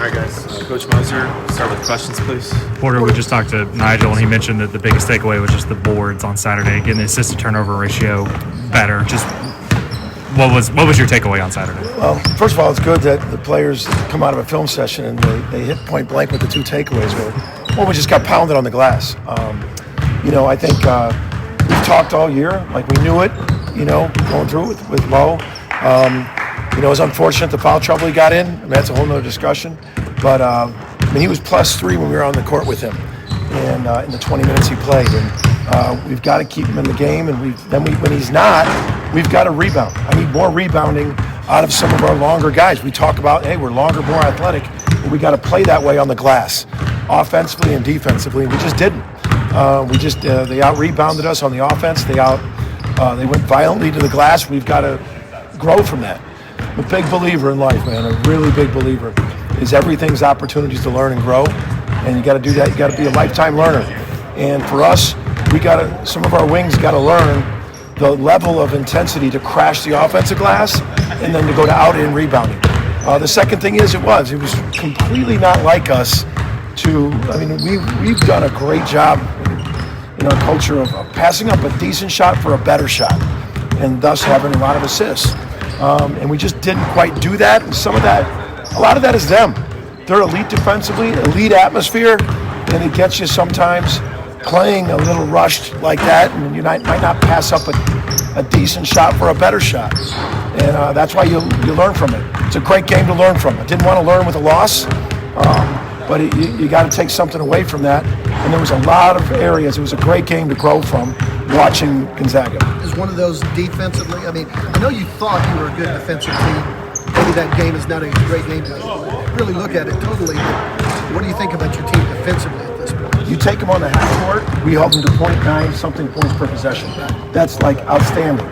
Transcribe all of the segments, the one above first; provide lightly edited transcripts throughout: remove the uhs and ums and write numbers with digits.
All right, guys. Coach Moser, start with questions, please. Porter, we just talked to Nigel, and he mentioned that the biggest takeaway was just the boards on Saturday, getting the assist to turnover ratio better. Just what was your takeaway on Saturday? Well, first of all, it's good that the players come out of a film session and they hit point blank with the two takeaways. Well, we just got pounded on the glass. I think we've talked all year like we knew it. Going through it with Mo. It was unfortunate the foul trouble he got in. I mean, that's a whole nother discussion. But he was +3 when we were on the court with him, and in the 20 minutes he played. And we've got to keep him in the game. And when he's not, we've got to rebound. I need more rebounding out of some of our longer guys. We talk about, hey, we're longer, more athletic, but we got to play that way on the glass, offensively and defensively. And we just didn't. They out-rebounded us on the offense. They went violently to the glass. We've got to grow from that. I'm a big believer in life, man. A really big believer is everything's opportunities to learn and grow, and you got to do that. You got to be a lifetime learner. And for us, some of our wings got to learn the level of intensity to crash the offensive glass, and then to go to out-in rebounding. The second thing is, it was completely not like us. We've done a great job in our culture of passing up a decent shot for a better shot, and thus having a lot of assists. And we just didn't quite do that. And a lot of that is them. They're elite defensively, elite atmosphere, and it gets you sometimes playing a little rushed like that, and you might not pass up a decent shot for a better shot. And that's why you learn from it. It's a great game to learn from. I didn't want to learn with a loss, but you got to take something away from that. And there was a lot of areas. It was a great game to grow from watching Gonzaga. Is one of those defensively? I mean, I know you thought you were a good defensive team. Maybe that game is not a great game to really look at it totally. But what do you think about your team defensively at this point? You take them on the half court, we held them to 0.9 something points per possession. That's like outstanding.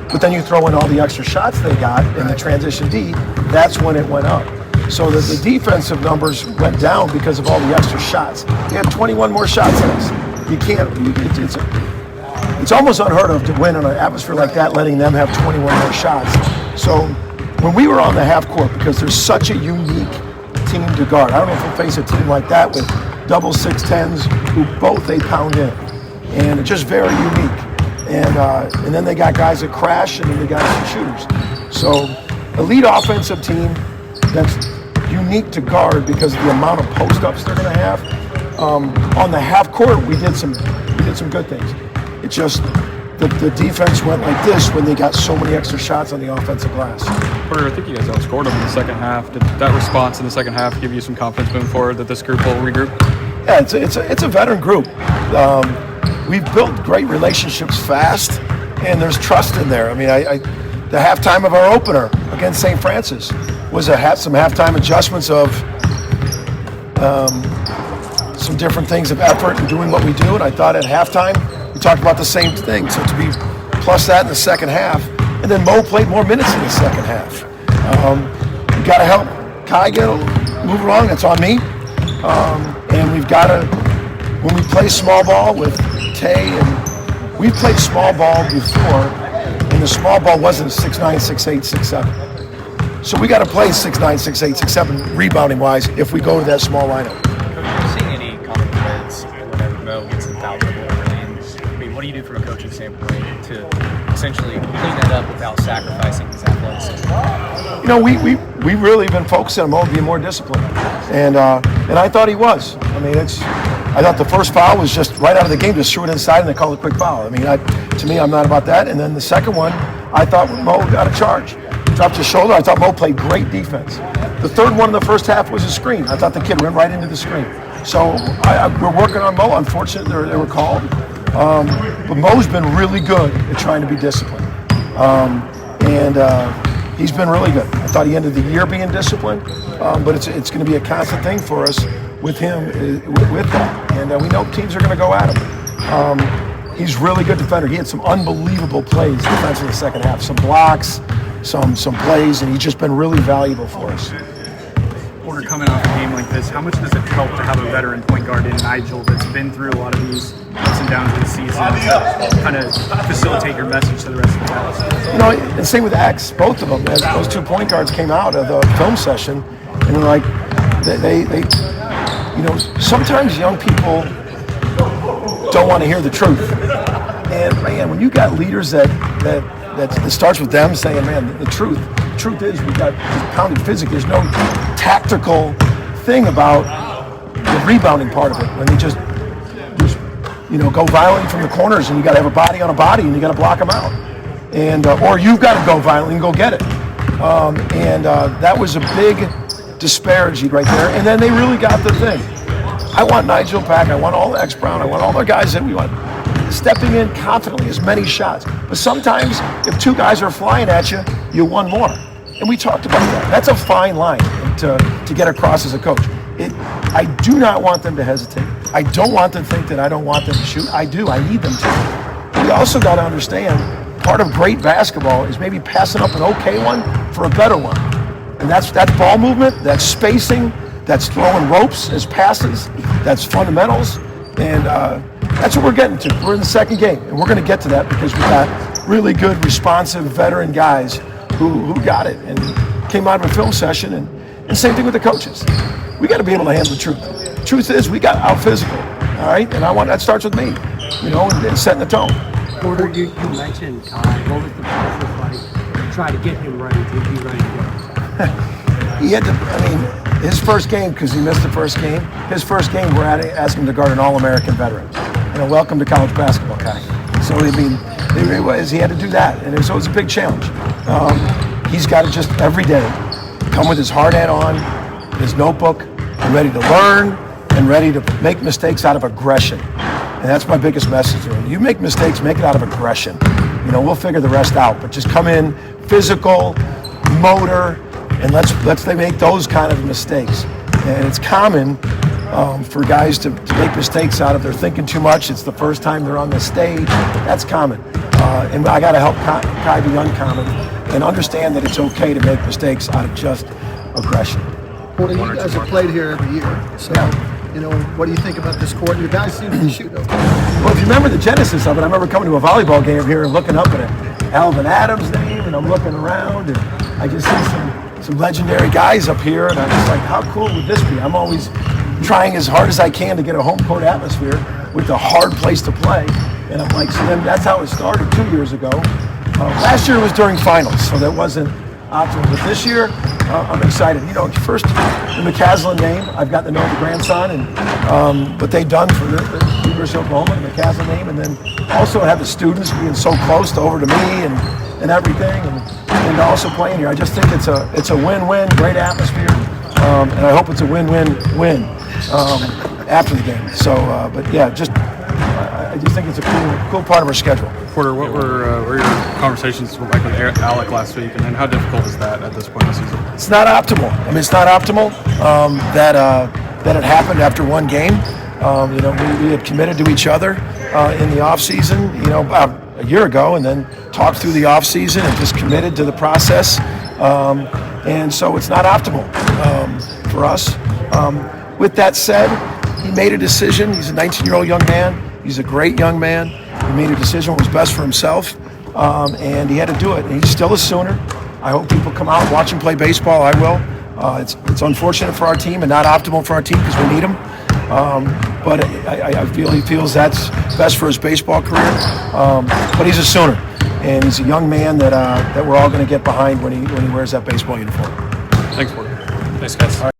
But then you throw in all the extra shots they got in the transition D, that's when it went up. So the defensive numbers went down because of all the extra shots. They had 21 more shots than us. You can't, it's almost unheard of to win in an atmosphere like that, letting them have 21 more shots. So when we were on the half court, because there's such a unique team to guard. I don't know if we'll face a team like that with double 6'10s who both they pound in. And it's just very unique. And then they got guys that crash, and then they got some shooters. So elite offensive team that's unique to guard because of the amount of post-ups they're going to have. On the half court, we did some good things. It just the defense went like this when they got so many extra shots on the offensive glass. Porter, I think you guys outscored them in the second half. Did that response in the second half give you some confidence moving forward that this group will regroup? Yeah, it's a veteran group. We've built great relationships fast, and there's trust in there. I mean, the halftime of our opener against St. Francis was some halftime adjustments of some different things of effort and doing what we do. And I thought at halftime we talked about the same thing. So to be plus that in the second half, and then Mo played more minutes in the second half. We got to help Kai move along. That's on me. And we've got to, when we play small ball with Tay, and we've played small ball before, and the small ball wasn't 6'9", 6'8", 6'7". So we got to play 6'9", 6'8", 6'7", rebounding wise if we go to that small lineup. Are you seeing any common threads whenever Mo gets in foul trouble early? I mean, what do you do from a coaching standpoint to essentially clean that up without sacrificing his athleticism? We really been focusing on Mo being more disciplined, and I thought he was. I mean, I thought the first foul was just right out of the game, just threw it inside and they called a quick foul. I mean, to me, I'm not about that. And then the second one, I thought Mo got a charge, dropped his shoulder. I thought Mo played great defense. The third one in the first half was a screen. I thought the kid went right into the screen. So we're working on Mo. Unfortunately, they were called. But Mo's been really good at trying to be disciplined. He's been really good. I thought he ended the year being disciplined, but it's going to be a constant thing for us with him, with that. And we know teams are going to go at him. He's a really good defender. He had some unbelievable plays defense in the second half. Some blocks, some plays, and he's just been really valuable for us. Porter, coming off a game like this, how much does it help to have a veteran point guard in Nigel that's been through a lot of these ups and downs of the season to kind of facilitate your message to the rest of the guys? And same with X, both of them. Those 2 point guards came out of the film session, and they're like, sometimes young people don't want to hear the truth. And man, when you got leaders that starts with them saying, man, the truth is we got pounded physically. There's no tactical thing about the rebounding part of it. When they just go violently from the corners, and you got to have a body on a body, and you got to block them out, and or you've got to go violently and go get it. That was a big disparity right there. And then they really got the thing. I want Nigel Pack. I want all the X-Brown. I want all the guys that we want stepping in confidently, as many shots. But sometimes, if two guys are flying at you, you won more. And we talked about that. That's a fine line to get across as a coach. I do not want them to hesitate. I don't want them to think that I don't want them to shoot. I do. I need them to. We also got to understand, part of great basketball is maybe passing up an okay one for a better one. And that's ball movement, that's spacing, that's throwing ropes as passes, that's fundamentals. And that's what we're getting to. We're in the second game, and we're going to get to that because we got really good, responsive, veteran guys who got it and came out of a film session. And same thing with the coaches. We got to be able to handle the truth. The truth is, we got out physical, all right? And that starts with me, and setting the tone. Porter, you mentioned what was the process like to try to get him ready to be ready to go? He had to, his first game, because he missed the first game, we're asking him to guard an All-American veteran. Welcome to college basketball, Kai. So, he had to do that. And so it was a big challenge. He's got to just every day come with his hard hat on, his notebook, and ready to learn and ready to make mistakes out of aggression. And that's my biggest message to him. You make mistakes, make it out of aggression. We'll figure the rest out. But just come in physical, motor, and let's make those kind of mistakes. And it's common for guys to make mistakes out of they're thinking too much. It's the first time they're on the stage. That's common. And I got to help Kai be uncommon and understand that it's okay to make mistakes out of just aggression. Porter, you guys have played here every year. So, what do you think about this court? Your guys seem to be shooting okay. Well, if you remember the genesis of it, I remember coming to a volleyball game here and looking up at Alvin Adams' name, and I'm looking around, and I just see some legendary guys up here, and I'm just like, how cool would this be? I'm always trying as hard as I can to get a home court atmosphere with a hard place to play, and I'm like, so then that's how it started 2 years ago. Last year was during finals, so that wasn't optimal, but this year, I'm excited. First, the McCaslin name, I've gotten to know the grandson and what they've done for the University of Oklahoma, the McCaslin name, and then also have the students being so close over to me and everything, and also playing here. I just think it's a win-win, great atmosphere, and I hope it's a win-win-win after the game. So, but yeah, I just think it's a cool part of our schedule. Porter, what were your conversations like with Alec last week, and then how difficult is that at this point in the season? It's not optimal. It's not optimal that it happened after one game. We had committed to each other in the off season, about a year ago, and then talked through the off season and just committed to the process. And so it's not optimal for us. With that said, he made a decision. He's a 19-year-old young man. He's a great young man. He made a decision what was best for himself, and he had to do it. And he's still a Sooner. I hope people come out and watch him play baseball. I will. It's unfortunate for our team and not optimal for our team because we need him. But I feel he feels that's best for his baseball career. But he's a Sooner, and he's a young man that we're all going to get behind when he wears that baseball uniform. Thanks, Porter. Thanks, guys.